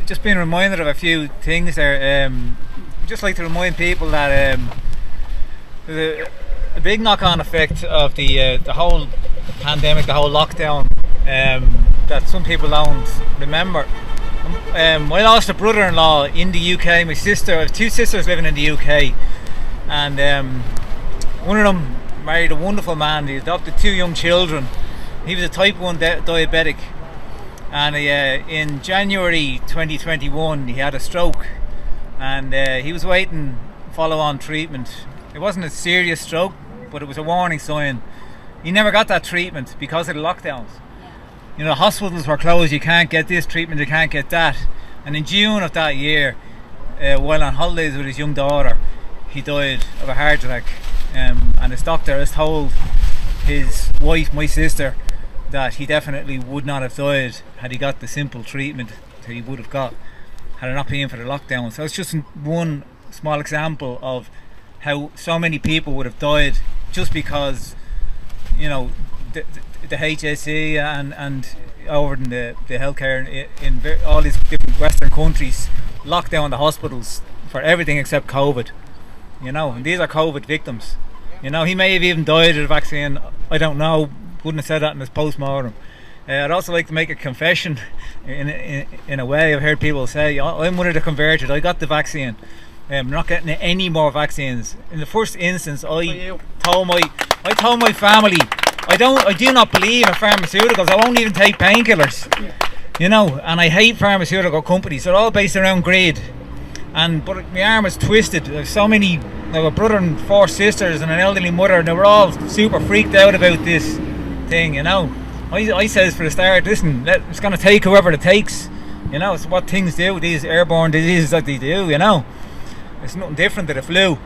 just been reminded of a few things there. I'd just like to remind people that there's a big knock-on effect of the whole pandemic, the whole lockdown, that some people don't remember. I lost a brother-in-law in the UK. I have two sisters living in the UK, and one of them married a wonderful man. He adopted two young children. He was a type 1 diabetic, and in January 2021 he had a stroke, and he was waiting follow-on treatment. It wasn't a serious stroke, but it was a warning sign. He never got that treatment because of the lockdowns. You know, hospitals were closed, you can't get this treatment, you can't get that. And in June of that year, while on holidays with his young daughter, he died of a heart attack. And his doctor has told his wife, my sister, that he definitely would not have died had he got the simple treatment that he would have got had it not been for the lockdown. So it's just one small example of how so many people would have died just because, you know, the HSE and over in the healthcare in all these different Western countries locked down the hospitals for everything except COVID. You know, and these are COVID victims. You know, he may have even died of the vaccine. I don't know. Wouldn't have said that in his post-mortem. I'd also like to make a confession. In a way, I've heard people say, "I'm one of the converted. I got the vaccine. I'm not getting any more vaccines." In the first instance, I told my family, I do not believe in pharmaceuticals. I won't even take painkillers. You know, and I hate pharmaceutical companies. They're all based around greed. But my arm was twisted. There's so many. I have a brother and 4 sisters and an elderly mother, and they were all super freaked out about this thing. You know, I says for the start, listen, it's going to take whoever it takes. You know, it's what things do. These airborne diseases that they do. You know, it's nothing different to the flu.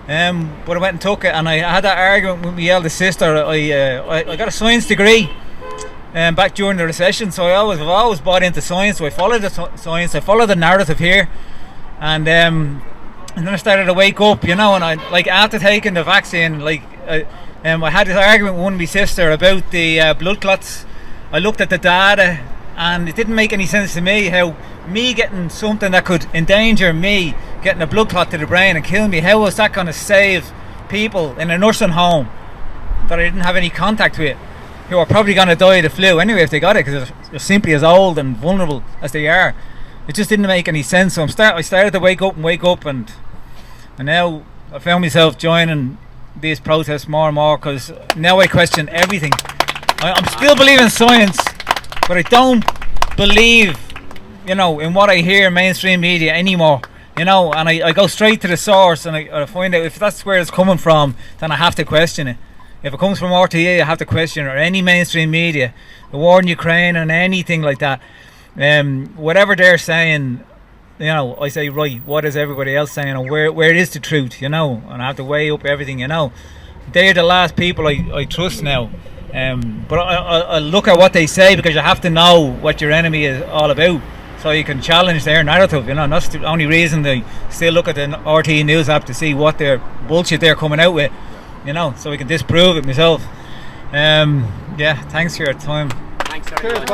But I went and took it, and I had that argument with my eldest sister. I got a science degree back during the recession, so I've always bought into science. So I followed the science. I followed the narrative here. And then I started to wake up, you know, and after taking the vaccine, I had this argument with one of my sister about the blood clots. I looked at the data, and it didn't make any sense to me how me getting something that could endanger me, getting a blood clot to the brain and kill me, how was that going to save people in a nursing home that I didn't have any contact with, who are probably going to die of the flu anyway if they got it, because they're simply as old and vulnerable as they are. It just didn't make any sense. So I started to wake up, and now I found myself joining these protests more and more, because now I question everything. I'm still believing in science, but I don't believe, you know, in what I hear in mainstream media anymore. You know, and I go straight to the source, and I find out if that's where it's coming from, then I have to question it. If it comes from RTE, I have to question it, or any mainstream media, the war in Ukraine and anything like that. Whatever they're saying, you know, I say, right, what is everybody else saying, and where is the truth, you know, and I have to weigh up everything, you know. They're the last people I trust now, but I look at what they say, because you have to know what your enemy is all about, so you can challenge their narrative, you know. And that's the only reason they still look at the RTE News app to see what their bullshit they're coming out with, you know, so we can disprove it myself. Yeah, thanks for your time. Thanks very much.